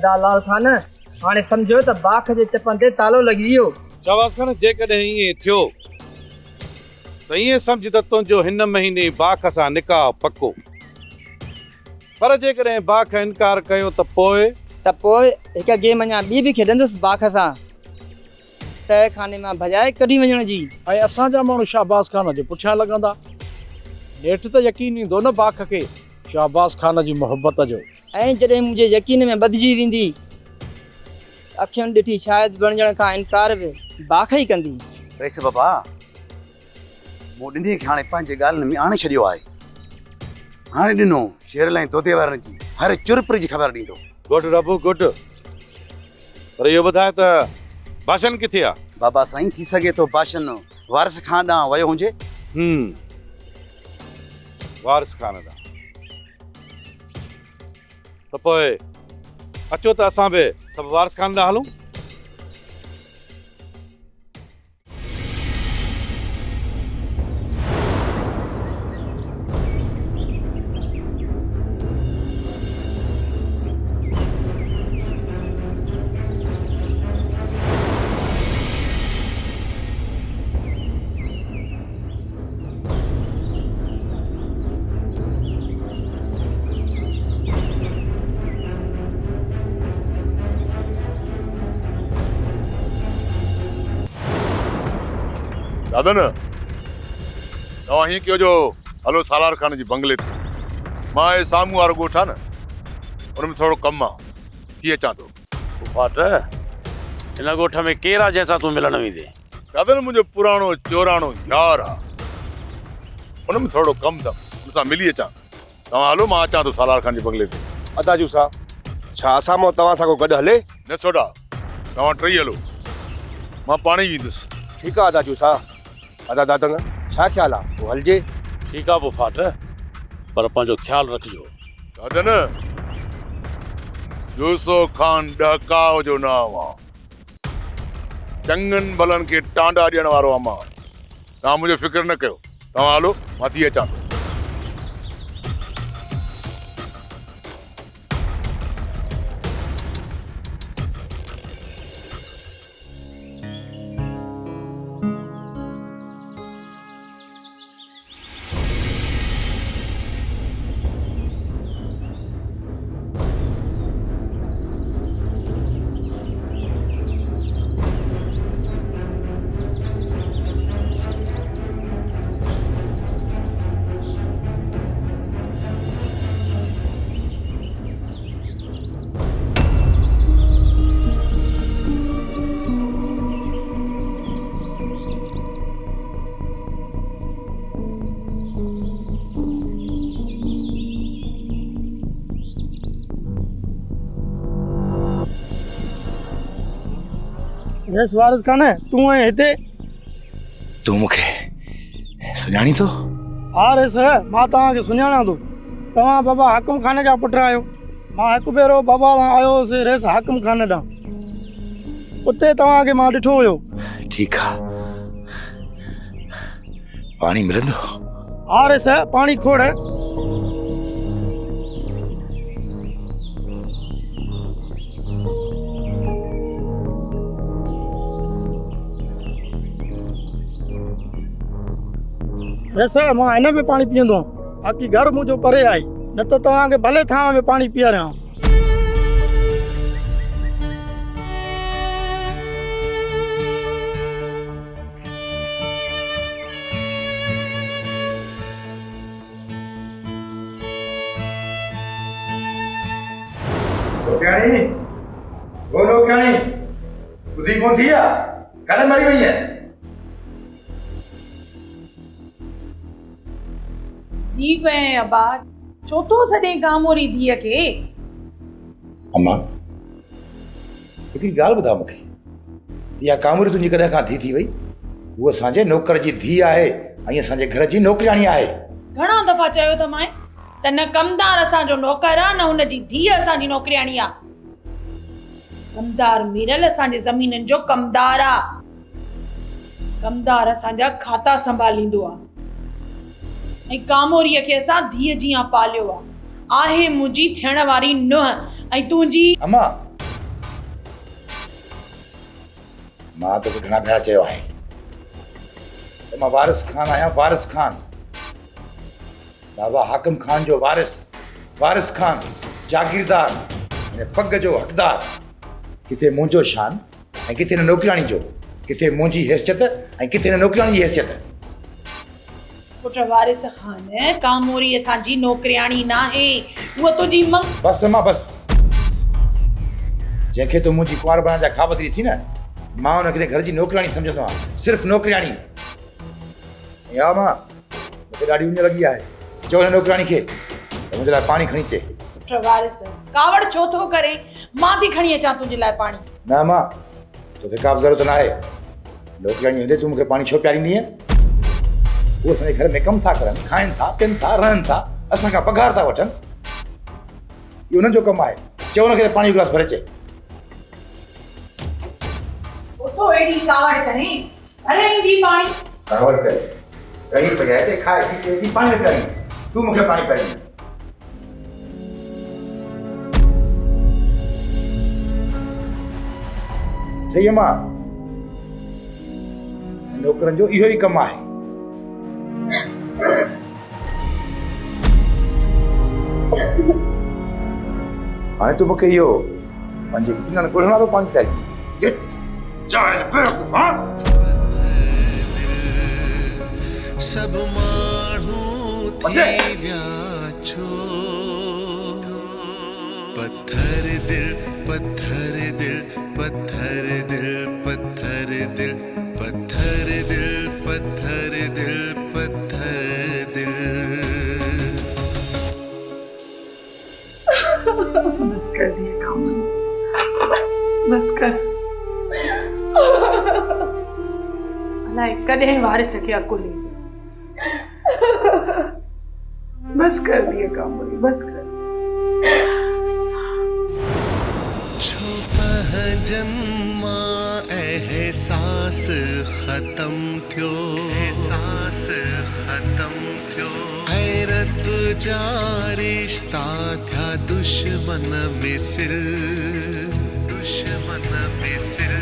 लाल खान हाणे समझो त बाख जे चपन ते तालो लगी वियो। शाबाश खान, जेकॾहिं ईअं थियो त ईअं सम्झ त तुंहिंजो हिन महीने बाख सां निकाह पको। पर जेकॾहिं बाख इनकार कयो त पोइ हिक गेम अञा ॿी बि खेॾंदुसि बाख सां, तय खाने मां भॼाए कढी वञण जी। ऐं असांजा माण्हू शाहबाज़ खान जे पुठियां लॻंदा। नेठि त यकीन ईंदो न बाख खे शाहबाज़ खान जी मोहबत जो। ऐं जॾहिं मुंहिंजे यकीन में बदिजी वेंदी, अखियुनि ॾिठी शायदि बणजण खां इनकार बि बाख ई कंदी। वैसे बाबा, मूं ॾिनी खे हाणे पंहिंजे ॻाल्हियुनि में आणे छॾियो आहे। हाणे ॾिनो शेर लाइ तोते वारनि जी हर चुरपुर जी ख़बर ॾींदो। गुड रबू गुड। पर इहो ॿुधाए त भाषण किथे आहे? बाबा साईं, थी सघे थो भाषण वारिस खान ॾांहुं वियो हुजे। वारिस खान ॾांहुं त पोइ अचो त असां बि सभु वारिस खान ॾांहुं हलूं। दादा न तव्हां हीअं कयो जो हलो सालार खान जी बंगले ते। मां हे साम्हूं वारो ॻोठ आहे न, उन में थोरो कमु आहे, थी अचां थो। फाट हिन ॻोठ में केरु आहे जंहिंसां तूं मिलण वेंदे? दादा न मुंहिंजो पुराणो चोराणो यार आहे, उन में थोरो कमु अथमि, उन सां मिली अचां। तव्हां हलो, मां अचां थो सालार खान जी बंगले ते। अदाजू साहब, छा असां मां तव्हां सां को गॾु हले? न सोडा, तव्हां टई हलो, मां पाण ई वेंदुसि। ठीकु आहे अदाजू साहब। अदा दादंग, छा ख़्यालु आहे? पोइ हलिजे। ठीकु आहे पोइ फाट, पर पंहिंजो ख़्यालु रखिजो। दादा न यूसुफ खान डहकाव जो नाम आहे, चङनि भलनि खे टांडा ॾियण वारो आहे मां। तव्हां मुंहिंजो फिक्र न कयो, तव्हां हलो, मां थी अचां थो। यस वारिस खान, तूं ऐं हिते? तूं मूंखे सुञाणी थो? हा रेस, मां तव्हांखे सुञाणां थो। तव्हां बाबा हाकिम खाने जा पुट आहियो। मां हिकु भेरो बाबा ॾांहुं आयो हुउसि रेस हाकिम खाने ॾांहुं, उते तव्हांखे मां ॾिठो हुयो। ठीकु आहे, पाणी मिलंदो? हा रेस, पाणी खोड़। रेस, मां हिन में पाणी पीअंदो आहियां, बाक़ी घर मुंहिंजो परे आहे, न त तव्हांखे भले थां में पाणी पीआरियां। लोकियाणी, ओ लोकियाणी, ॿुधी कोन थी आहे? काॾे मरी वई आहे? जी कयं अबा, छो तो सॼे गामोरी धीअ खे? अम्मा, हिकिड़ी ॻाल्हि ॿुधा मूंखे, इहा कामोरी तुंहिंजी कॾहिं खां थी वई? उहा असांजे नौकर जी धीउ आहे ऐं असांजे घर जी नौकराणी आहे। घणा दफ़ा चयो त मां त न कमदार असांजो नौकर आहे, न हुनजी धीअ असांजी नौकराणी आहे। कमदार मीरल असांजे ज़मीननि जो कमदार आहे। कमदार असांजा खाता संभालींदो आहे ऐं कामोरीअ खे असां धीअ जीअं पालियो आहे। आहे मुंहिंजी थियण वारी नुंहुं ऐं तुंहिंजी। अम्मा, मां तोखे घणा भेरा चयो आहे त मां वारिस खान आहियां, वारिस खान, बाबा हाकिम खान जो वारिस खान, जागीरदार, हिन पग जो हक़दार। किथे मुंहिंजो शान ऐं किथे हिन नौकिराणी जो, किथे मुंहिंजी हैसियत ऐं किथे हिन नौकिराणी जी हैसियत। पुट वारिस खान, कामोरी असांजी नौकरियाणी न आहे, उहा तुंहिंजी मंग। बसि मां बसि, जंहिंखे तूं मुंहिंजी कुंवार बणण जा ख़्वाब ॾिसी न, मां हुनखे घर जी नौकिराणी सम्झंदो आहियां, सिर्फ़ु नौकिराणी। या मां मूंखे ॾाढी उञ लॻी आहे, चओ हिन नौकिराणी खे त मुंहिंजे लाइ पाणी खणी अचे। पुट वारिस, कावड़ छो थो करे? मां थी खणी अचां तुंहिंजे लाइ पाणी। न मां, तोखे का बि ज़रूरत न आहे। नौकिराणी हूंदे तूं मूंखे पाणी छो पीआरींदीअं? उहे असांजे घर में कमु था करनि, खाइनि था, पीअनि था, रहनि था, असां खां पघार था वठनि। इहो हुननि जो कमु आहे। चओ हुनखे पाणी जो गिलास भरे अचे। उथो एडी कावड़ करे, अरे ईंदी पाणी। कावड़ करे, रही पई आहे ते खाए पी के पाणी पीआरी, तूं मूंखे पाणी पीआरी। सही मां, नौकरनि जो इहो ई कमु आहे। हाणे तूं मूंखे इहो पंहिंजे गिलनि ॻोल्हण वारो पाणी पीआरी। सब माण्हू थी विया छो, पत्थर दिल, पत्थर दिल, पत्थर दिल, पत्थर दिल, पत्थर दिल, पत्थर दिल, पत्थर दिल। बस कर दिया काम, बस कर। अलाए कॾहिं वारिस खे अकुल ईंदी। बस कर दिया काम, बस कर। जन्मा एहसास खत्म थियो, एहसास खत्म थियो, गैरत जा रिश्ता थिया दुश्मन मिसिल, दुश्मन मिसिल।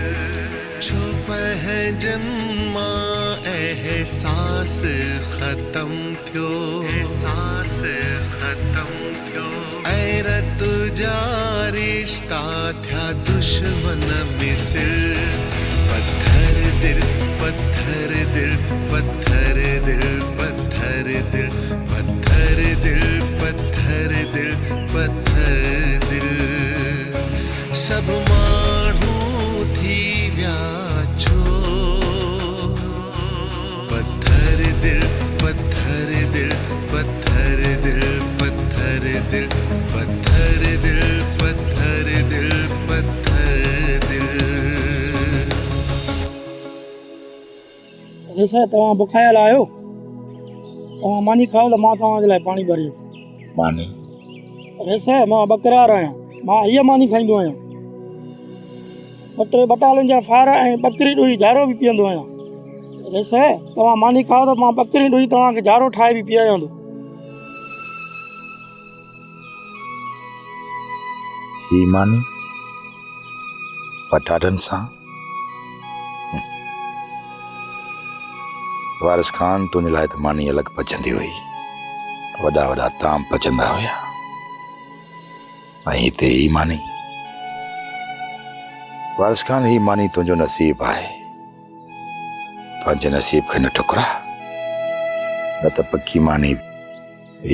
छुप है जन्मा एहसास खत्म थियो, एहसास खत्म थियो, गैरत जा रिश्ता थिया दुश्मन मिसिल। पत्थर दिल, पत्थर दिल, पत्थर दिल, पत्थर दिल, पत्थर दिल, पत्थर दिल, पत्थर दिल। सब माण्हू थी विया छो, पत्थर दिल, पत्थर दिल, पत्थर दिल, पत्थर दिल, पत्थर दिल, पत्थर दिल, पत्थर दिल। अरे साहब तव्हां बुखायल आहियो? तव्हां मानी खाओ त मां तव्हांजे लाइ पाणी भरे अचां। मानी? अरे साहब मां बकरार आहियां, मां हीअ मानी खाईंदो आहियां। ॿ टे बटालुनि जा फार ऐं ॿकरी ॾुही झारो बि पीअंदो आहियां। अरे साहब तव्हां मानी खाओ त मां ॿकरी ॾुही तव्हांखे झारो ठाहे बि पीआरियां थो। ही मानी पटाटनि सां? वारिस खान तुंहिंजे लाइ त मानी अलॻि पचंदी हुई, वॾा वॾा ताम पचंदा हुया, ऐं हिते ही मानी। वारिस खान ही मानी तुंहिंजो नसीब आहे, पंहिंजे नसीब खे न ठुकरा, न त पकी मानी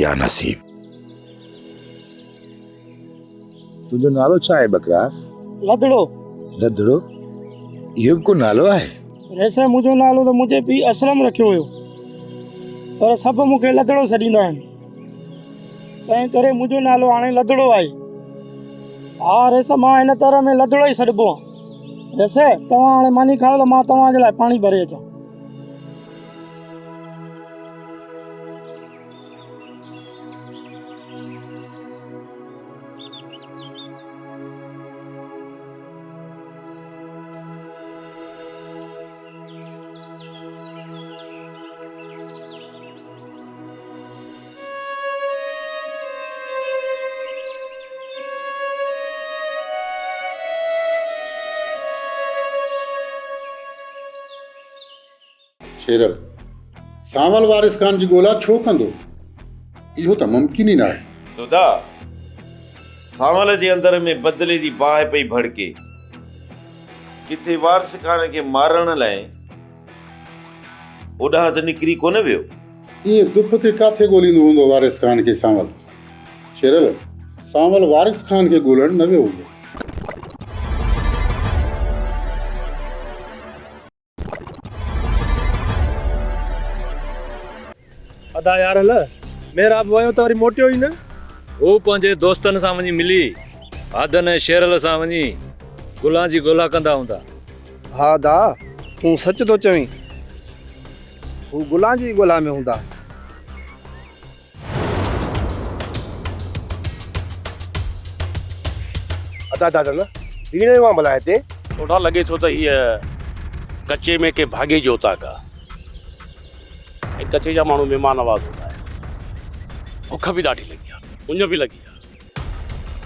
या नसीब। तुंहिंजो नालो छा आहे बकरार? लदड़ो। लदड़ो? इहो बि को नालो आहे? वैसे मुंहिंजो नालो त मुंहिंजे पीउ असलम रखियो हुयो, पर सभु मूंखे लदड़ो सॾींदा आहिनि, तंहिं करे मुंहिंजो नालो हाणे लदड़ो आहे। हा रेस मां हिन तरह में लदड़ो ई सॾिबो आहे। रेसे तव्हां हाणे मानी खाओ त मां तव्हांजे लाइ पाणी भरे अचां। शेरल सावल वारिस खान जी ॻोल्हा छो कंदो? इहो त मुमकिन ई न आहे। दुदा सावल जे अंदर में बदिले जी बाहि पई भड़के, किथे वारिस खान खे मारण लाइ ओॾां त निकिरी कोन वियो। ईअं दुप ते काथे ॻोल्हींदो हूंदो वारिस खान खे सावल? शेरल सावल वारिस खान खे ॻोल्हण न वियो हूंदो। अदा यार हल मेरा वियो त वरी मोटियो ई न। हू पंहिंजे दोस्तनि सां वञी मिली आदन ऐं शेरल सां वञी गुलां जी ॻोल्हा कंदा हूंदा। हा दा तूं सच थो चवीं, हू गुलां जी ॻोल्हा में हूंदा। अदा दादा न रीणे वां भला हिते थोड़ा लगे थो त हीअ कच्चे में के भागे जो ताक आहे। ऐं कच्चे जा माण्हू महिमान नवाज़ हूंदा आहिनि। बुख बि ॾाढी लॻी आहे, उञ बि लॻी आहे।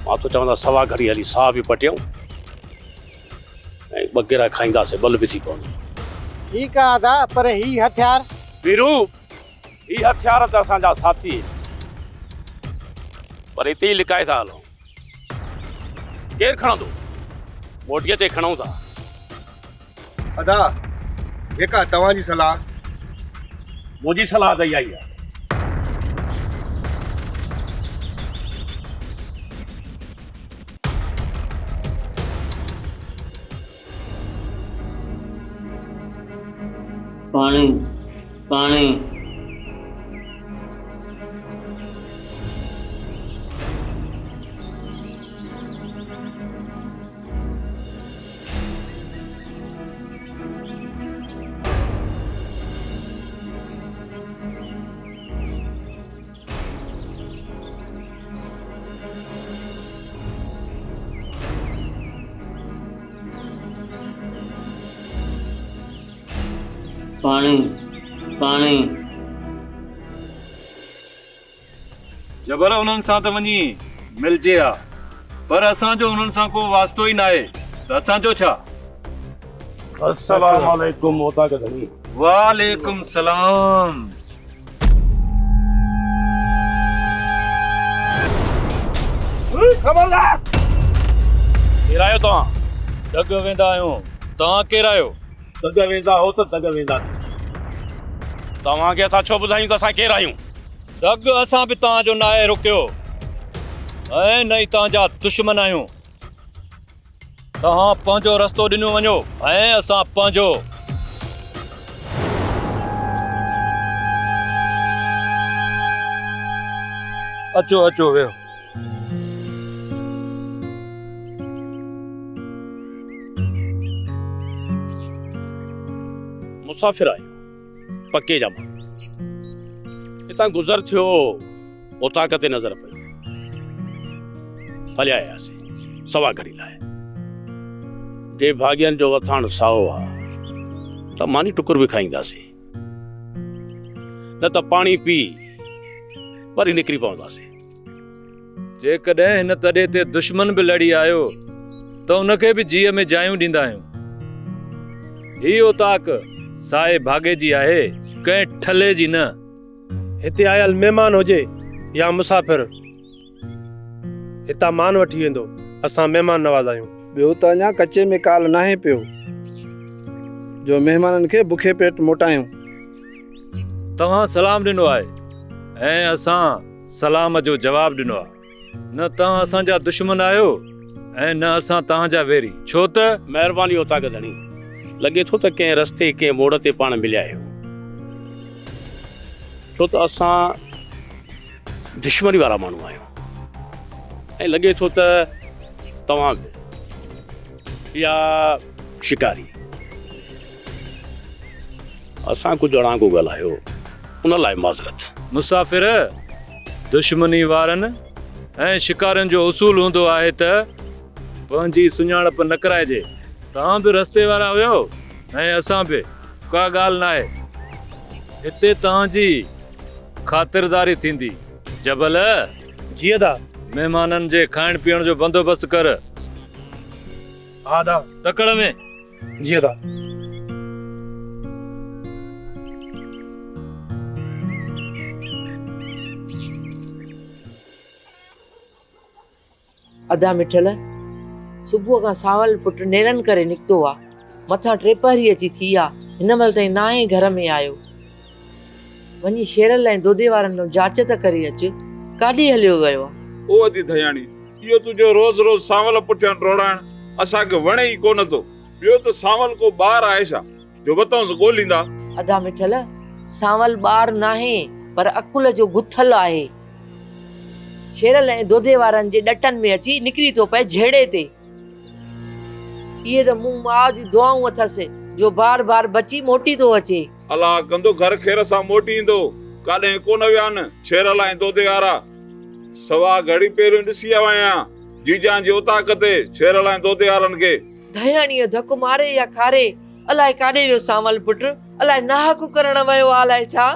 मां तो चवंदा सवा घड़ी हली साह बि पटियूं ऐं ॿ खाईंदासीं, बल बि थी पवंदी। ठीकु आहे अदा, पर ही हथियार वीरू ही हथियार त असांजा साथी, पर हिते ई लिकाए था हलूं। केरु खणंदो? मोटीअ ते खणूं था। अदा जेका तव्हांजी सलाह। मुंहिंजी सलाह त इहा ई आहे। पानी पानी पानी पानी जबर उन्हनि सां त वञी मिलजे हा, पर असांजो उन्हनि सां को वास्तो ई न आहे, त असांजो छा? अस्सलाम वालेकुम मोता के धनी। वालेकुम सलाम। खबरदार! केरु आहियो तव्हां? दग वेंदा आहियूं। तव्हां केरु आहियो? दग वेंदा हो त दग वेंदा। तव्हांखे असां छो ॿुधायूं त असां केरु आहियूं? दग असां बि तव्हांजो न आहे रुकियो, ऐं न ई तव्हांजा दुश्मन आहियूं। तव्हां पंहिंजो रस्तो ॾिनो वञो ऐं असां पंहिंजो। अचो अचो वेहो। मुसाफ़िर आहियूं, पके जा माण्हू। हितां गुज़र थियो, उतां ते नज़र पई, हलिया आयासीं सवा घड़ी लाइ। जे भाॻियनि जो वथाण साओ आहे त मानी टुकुर बि खाईंदासीं, न त पाणी पी वरी निकिरी पवंदासीं। जेकॾहिं हिन तॾे ते दुश्मन बि लड़ी आयो त उनखे बि जीअ में जायूं ॾींदा आहियूं। ही ओताक साए भागे जी आहे, कंहिं ठले जी न। हिते आयल महिमान हुजे या मुसाफ़िर, हितां मान वठी वेंदो। असां महिमान नवाज़ आहियूं। ॿियो त अञा कचे में काल नाहे पियो जो महिमाननि खे बुखे पेट मोटायूं। तव्हां सलाम ॾिनो आहे ऐं असां सलाम जो जवाबु ॾिनो आहे। न तव्हां असांजा दुश्मन आहियो ऐं न असां तव्हांजा वेरी। छो त महिरबानी होता के धनी, लॻे थो त कंहिं रस्ते कंहिं मोड़ ते पाण मिलिया आहियूं। छो त असां दुश्मनी वारा माण्हू आहियूं, ऐं लॻे थो त तव्हां बि या शिकारी। असां कुझु अणांगो ॻाल्हायो, उन लाइ माज़रत। मुसाफ़िर, दुश्मनी वारनि ऐं शिकारनि जो उसूल हूंदो आहे त पंहिंजी सुञाणप न कराइजे। तव्हां बि रस्ते वारा हुयो ऐं असां बि, का ॻाल्हि न आहे। हिते तव्हांजी ख़ातिरदारी थींदी। जबल जीअं दा महिमाननि जे खाइण पीअण जो बंदोबस्तु कर। हा दा तकड़ में जीअं दा। अदा मिठल सुबुह खां सावल पुटु नेरनि करे निकितो आहे, मथां टेपहरी अची थी आहे, हिन महिल ताईं ना आहे घर में आयो। वञी शेरल ऐं दोदे वारनि जो जांच त करे अचु, काॾे हलियो वियो आहे? ओ अदी धयाणी, इहो तुंहिंजो रोज़ रोज़ सावल पुठियां डोड़ाइण असांखे वणे ई कोन थो। ॿियो त सावल को ॿार आहे छा जो वतऊं ॻोल्हींदा? अदा मिठल सावल ॿार नाहे पर अकुल जो गुथल आहे। शेरल ऐं दोदे वारनि जे ॾटनि में अची निकिरी थो पए झेड़े ते। इहे त मूं माउ जी दुआऊं अथसि जो बार बार बची मोटी थो अचे। अलाह कंदो घर खेर सां मोटी ईंदो, काॾे कोन विया आहिनि शेरल ऐं दोदे वारा। सवा घड़ी पहिरियों ॾिसी आयो आहियां जीजां जी उताक ते शेरल ऐं दोदे वारनि खे। धयाणीअ धक मारे या खारे अलाए काॾे वियो सावल पुटु, अलाए नाहक करण वियो अलाए छा।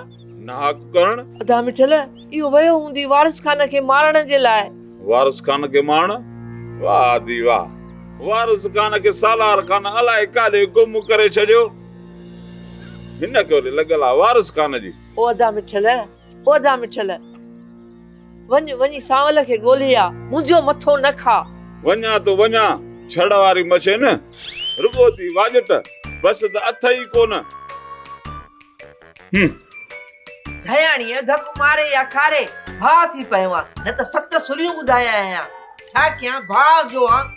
नाहक करण? अदा मिठल इहो वियो हूंदी वारिस खान खे मारण जे लाइ। वारिस खान खे मारण? वाह दी वाह, वारिस खान खे सालार खान अलाए काॾे गुम करे छॾियो। हिन खे लॻल आहे वारिस खान जी। ओ अदा मिठल, ओ अदा मिठल वञी सावल खे ॻोल्हिया, मुंहिंजो मथो न खा। वञा तो वञा, छड़ वारी मछे न रुगो थी वाजट, बस त अथ ई कोन। धयाणीअ धक मारे या खारे भाउ थी पियो आहे, न त 7 सुरियूं ॿुधाया आहियां। छा कयां भाउ जो आहे।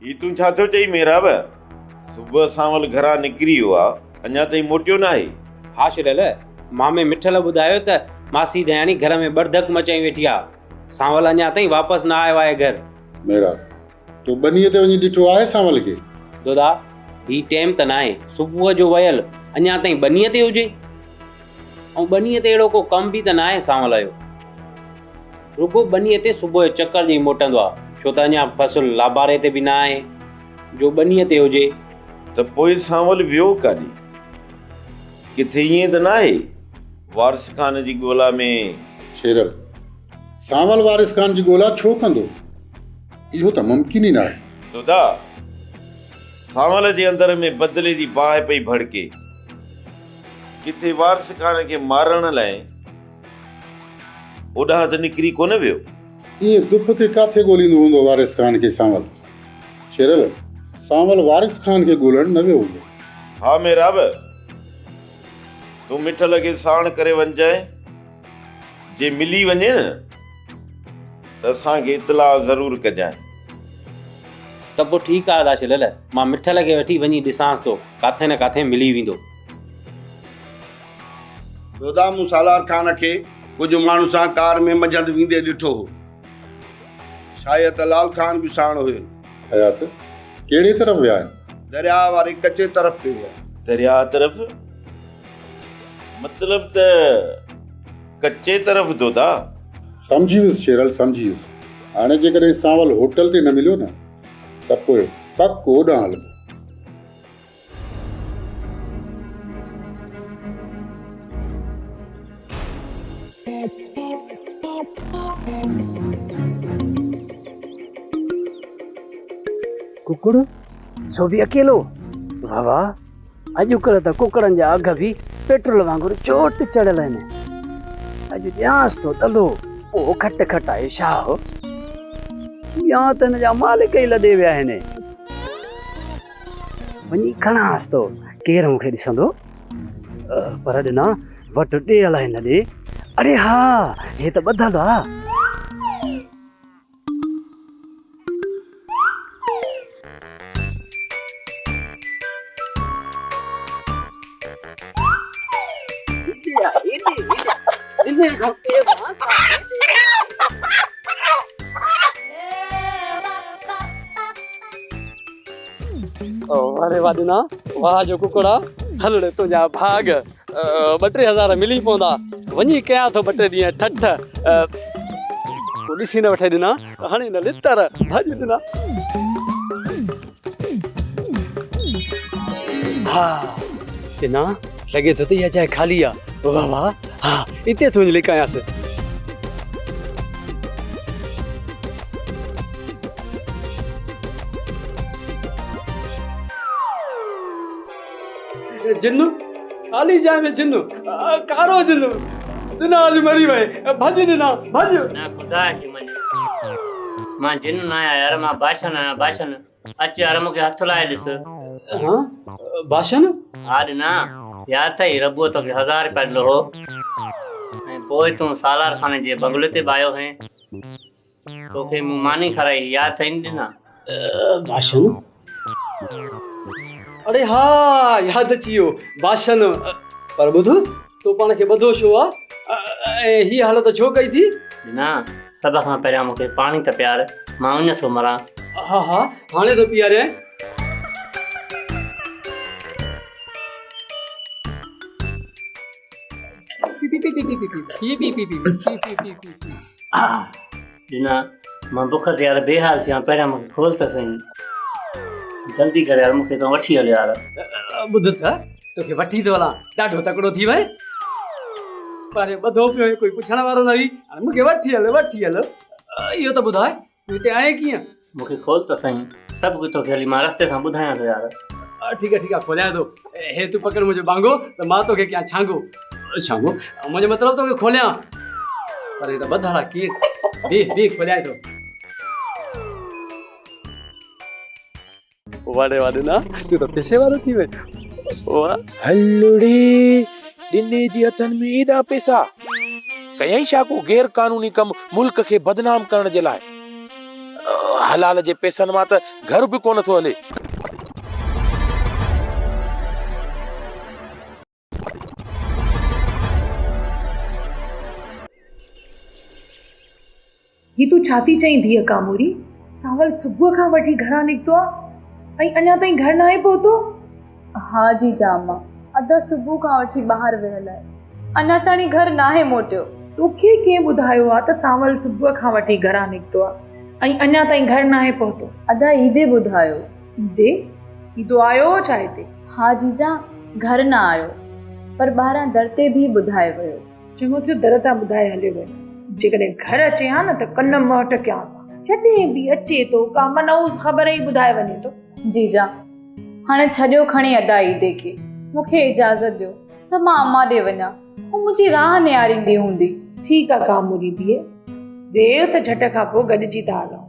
ही तूं छा थो चई मेराब? सुबुह सावल घरां निकिरी वियो आहे, अञा ताईं मोटियो न आहे। हा शेरल, मामे मिठल ॿुधायो त मासी धयाणी घर में बरधक मचाई वेठी आहे। सावल अञा ताईं वापसि न आयो आहे घर। मेरा तो बनीअ ते वञी ॾिठो आहे सावल खे? दोदा ही टाइम त न आहे, सुबुह जो वयल अञा ताईं बनीअ ते हुजे। ऐं बनीअ ते अहिड़ो को कम बि त न आहे सावल जो। रुगो बनीअ ते सुबुह जो चकर ॾेई मोटंदो आहे, छो त अञा फसल लाबारे ते बि न आहे जो बनीअ ते हुजे। त पोइ सावल वियो काॾे? किथे ईअं त न आहे वारिस खान जी ॻोल्हा में? शेरल सावल वारिस खान जी ॻोल्हा छो कंदो? इहो त मुमकिन ई न आहे। दोदा सावल जे अंदर में बदिले जी बाहि पई भड़के, किथे वारिस खान खे मारण लाइ ओॾां त निकिरी कोन वियो। ईअं दुप ते काथे ॻोल्हींदो हूंदो वारिस खान खे सावल? शेरल सावल वारिस खान खे ॻोल्हण न वियो हूंदो। हा मेराब, तूं मिठल खे साण करे वञजांइ, जे मिली वञे न त असांखे इतलाह ज़रूर कजांइ। त पोइ ठीकु आहे दाशिल, मां मिठल खे वठी वञी ॾिसांसि थो, काथे न काथे मिली वेंदो। दोदा मूं सालार खान खे कुझु माण्हू सां कार में मंझंद वेंदे ॾिठो हो। शायदि लाल खान बि साण हुयो। हयात कहिड़ी तरफ़ विया आहिनि? दरिया वारे कचे तरफ़ पे विया। दरिया तरफ़ मतलब त कच्चे तरफ़ दोदा? समझी वियुसि शेरल, समझी वियुसि। हाणे जेकॾहिं सावल होटल ते न मिलियो न त पोइ पक ओॾां हलबो। कुकड़ सो बि अकेलो? वाह वाह, अॼुकल्ह त कुकड़नि जा अघ बि पेट्रोल वांगुरु चोट चढ़ियल आहिनि। अॼु ॾियांसि थो दलो, पोइ खट खटाए छा हो, या त हिन जा मालिक ई लॾे विया आहिनि। वञी खणांसि थो, केरु मूंखे ॾिसंदो? पर ॾिना वटि टे अलाए न ॾे। अरे हा, हे त ॿधल आहे। अरे वाह दिना, वाह जो कुकड़ा, हलड़े तुंहिंजा भाग 2-3 हज़ार मिली पवंदा। वञी कयां थो 2-3 ॾींहं ठठ, पोइ ॾिसी न वठे ॾिना, हाणे न लितर भाॼी ॾिना। हा ॾिना, लॻे थो त इहा जाइ ख़ाली आहे। वाह वाह, हा हिते थो वञी लिकायांसि। जिन्नू, खाली जाइ में जिन्नू, कारो जिन्नू, दिना आज मरी वए भज दिना भज ना खुदा की मन मां जिन ना आया यार मां भाषण आया भाषण अच यार मुके हथ लाए दिस हां भाषण आज ना यार थई रबो तो 1000 रुपया लो हो पोइ तू सालार खाने जे बंगले ते बायो है तोखे मु मानी खराई याद थई ना भाषण अरे हाँ याद अचियो भाषण पर बुधो तो पाण खे बधो छो आ ही हालत छो कई थी ना सब खां पहिरियां मूंखे पाणी त प्यार मां उन सो मरां हाँ हाँ हाणे तो पियारे ना मां बुख ते यार बेहाल थियां पहिरियां मूंखे खोल त सही जल्दी कर यार मूंखे तो वठी हल यार ॿुध त तोखे वठी थो हलां ॾाढो तकिड़ो थी वए पर ॿधो पियो कोई पुछण वारो न हुई हाणे मूंखे वठी हल इहो त ॿुधाए तूं हिते आएं कीअं मूंखे खोल त सही सभु कुझु तोखे हली मां रस्ते सां ॿुधायां थो यार ठीक है खोलियां थो हे तू पकड़ मुझे बांगो तो मां तोखे कयां छांगो मुझे मतलब तोखे खोलियां पर हे त ॿधड़ा कीअं बी खोलियां थो वाडे ना तू तो पैसे वारो थी वे हल्लुड़ी दिने जी हथन में एडा पैसा कयई छा को गैर कानूनी कम मुल्क के बदनाम करण जे लाए हलाल जे पैसन मां त घर भी कोन थो हले ही तू छाती चई धीअ कामूरी सावल सुबुह खां वठी घरां निकितो आहे ऐं अञा ताईं घर न आहे पहुतो हाँ जी जामा अदा सुबुह खां वठी ॿाहिरि वियल आहे अञा ताणी घर न आहे मोटियो तोखे कंहिं ॿुधायो आहे त सावल सुबुह खां वठी घरां निकितो आहे ऐं अञा ताईं घर न आहे पहुतो अदा ईदे ॿुधायो ईदो आयो छा हिते हाँ जीजा घर न आयो पर ॿाहिरां दर ते बि ॿुधाए वियो चङो थियो दर तां ॿुधाए हलियो वियो जेकॾहिं घर अचे हा न त कन महट कयांसि जॾहिं बि अचे थो का मनहूस ख़बर ई ॿुधाए वञे थो जीजा हाणे छॾियो खणी अदा ईदे खे मूंखे इजाज़त ॾियो त मां अम्मा ॾे वञा हू मुंहिंजी राह निहारींदी हूंदी ठीकु आहे कामूरी धीअ वेह त झट खां पोइ गॾिजी था हलूं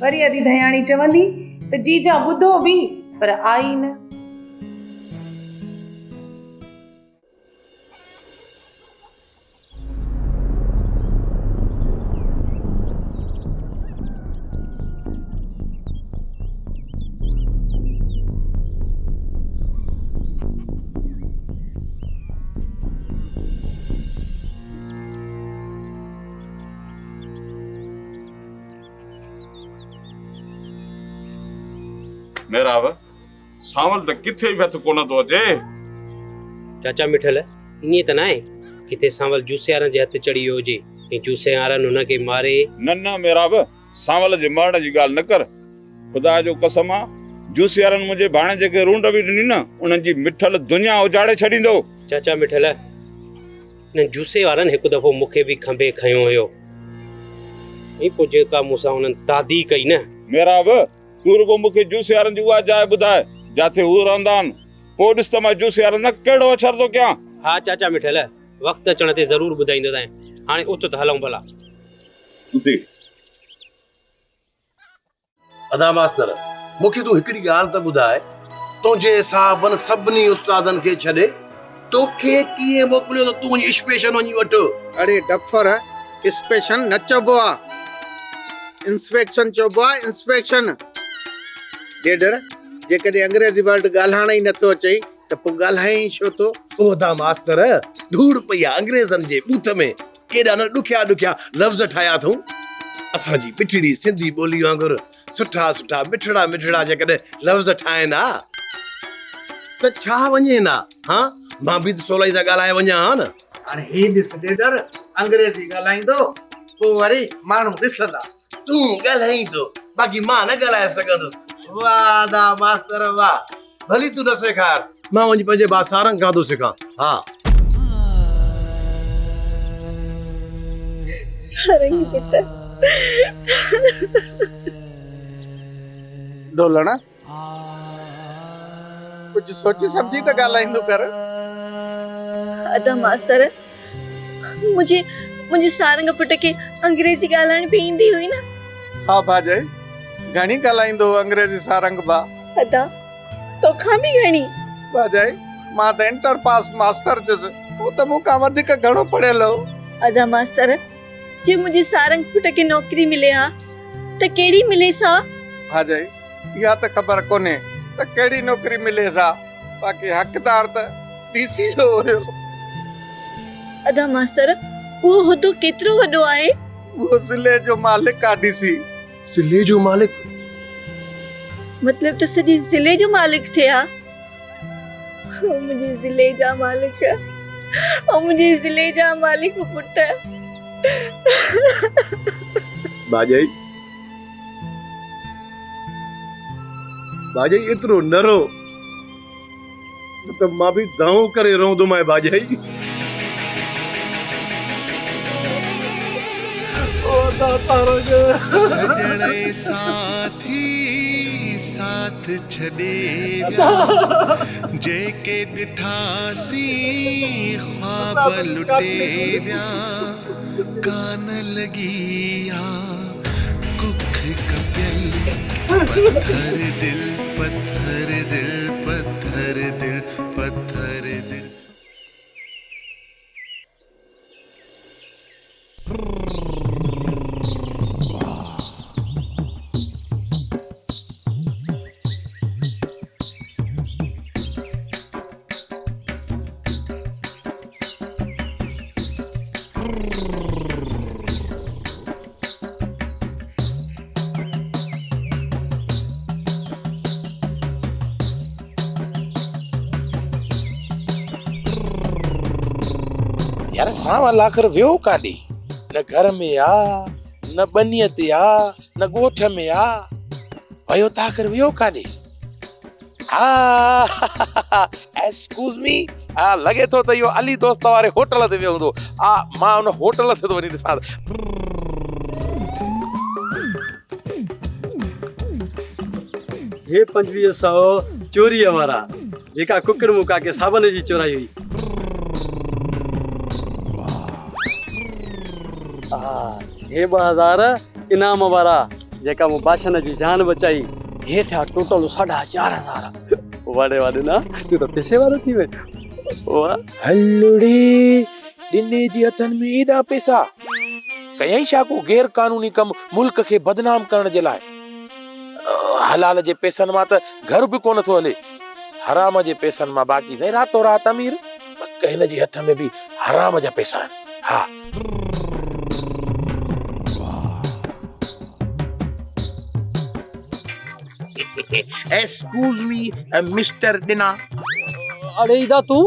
वरी अदी दयाणी चवंदी त जीजा ॿुधो बि पर आई न मेरा सावल त किथे भी हथ कोन तो अचे चाचा मिठल ईअं त न आहे किथे सावल जूसे वारनि जे हथ चढ़ी वियो हुजे ऐं जूसे वारनि हुनखे मारे न मेरा सावल जे मरण जी ॻाल्हि न कर खुदा जो कसम आहे जूसे वारनि मुंहिंजे भाणे जेके रूंड बि ॾिनी न उन्हनि जी मिठल दुनिया उजाड़े छॾींदो चाचा मिठल न जूसे वारनि हिकु दफ़ो मूंखे बि खंभे खयो हुयो ऐं पोइ जेका मूंसां उन्हनि दादी कई न मेरा तू रुगो मूंखे जूसे वारनि जी उहा जाइ ॿुधाए जिथे हू रहंदा आहिनि पोइ ॾिस त मां जूसे वारनि सां कहिड़ो अछर थो कयां हा चाचा मिठल वक़्तु अचण ते ज़रूरु ॿुधाईंदो तव्हां हाणे उत त हलूं भला अदा मास्तर मूंखे तूं हिकिड़ी ॻाल्हि त ॿुधाए तुंहिंजे हिसाबनि सभिनी उस्तादनि खे छॾे तोखे कीअं मोकिलियो त तूं वञी स्पेशन वञी वठो अरे डफर स्पेशन न चइबो आहे इंस्पेक्शन चइबो आहे इंस्पेक्शन ॾेढर जेकॾहिं अंग्रेज़ी वर्ड ॻाल्हाइण ई नथो अचई त पोइ ॻाल्हाए छो थो ओदा मास्तर धूड़ पई आहे अंग्रेज़नि जे बूथ में केॾा न ॾुखिया लफ़्ज़ ठाहिया अथऊं असांजी मिठड़ी सिंधी ॿोली वांगुरु सुठा मिठड़ा जेकॾहिं लफ़्ज़ ठाहिनि हा त छा वञे ना हा मां बि त सवलाई सां ॻाल्हाए वञा हा न हाणे ही ॾिस ॾेढर अंग्रेज़ी ॻाल्हाईंदो पोइ वरी माण्हू ॾिसंदा तूं ॻाल्हाईंदो बाक़ी मां न ॻाल्हाए सघंदुसि वाह दा मास्तर वाह भली तूं न सेखार मां वञी पंहिंजे बासारनि खां थो सिखां हा ढोलण कुछ सोची समझी त ॻाल्हाईंदो कर अदा मास्तर मुंहिंजे सारंग पुट खे अंग्रेजी ॻाल्हाइण बि ईंदी हुई न? हाँ भाॼाई घणी ॻाल्हाईंदो अंग्रेजी सारंग बा। अदा तोखां बि घणी? भाॼाई मां त इंटर पास मास्टर जुसि, हू त मूंखां वधीक घणो पढ़ियल हो। अदा मास्तर जे मुंहिंजे सारंग पुट खे नौकरी मिले हा त कहिड़ी मिले सा? भाॼाई इहा त ख़बर कोन्हे त कहिड़ी नौकरी मिले सा, बाक़ी हक़दार त डीसी जो हुयो। अदा मास्तर उहो हुदो केतिरो वॾो आहे? वो ज़िले जो मालिक आ डीसी। ज़िले जो मालिक मतलब तो सॼे ज़िले जो मालिक थिया? मुंहिंजे ज़िले जा मालिक मुंहिंजे ज़िले जा मालिक पुट। भाॼाई भाॼाई एतिरो न रो, त मां बि दाऊं करे रहंदुमि भाॼाई। सजणे साथी साथ छॾे विया, जेके ॾिठासी ख्वाब लुटे विया, कान लॻी आ कुख कपियल, पत्थर दिल पत्थर दिल पत्थर दिल पत्थर दिल। यार सावल आखिर वियो काॾे? न घर में आ, न बनीअ ते आ, न ॻोठ में आ, वियो त आखिर वियो काॾे? हा एक्सक्यूज़ मी, लॻे थो त इहो अली दोस्त वारे होटल ते वियो हूंदो। मां उन होटल ते थो वञी ॾिसां। हे 2500 चोरीअ वारा जेका कुकड़ मुका के साबन जी चोराई हुई। हे 2000 इनाम वारा जेका मु बाशन जी जान बचाई। हे थिया टोटल 4500। वाड़े वाड़े ना तू तो पैसे वारो थी वे। वाह हलड़ी ॾिने जी हथन में एॾा पैसा, कयई छा को गैर कानूनी कम मुल्क खे बदनाम करण जे लाइ? हलाल जे पैसनि मां त घर बि कोन थो हले, हराम जे पैसनि मां बाक़ी साईं रातो रात अमीर। हिन जे हथ में बि हराम जा पैसा आहिनि। हा Excuse me, Mr. Dina. अरे इदा तू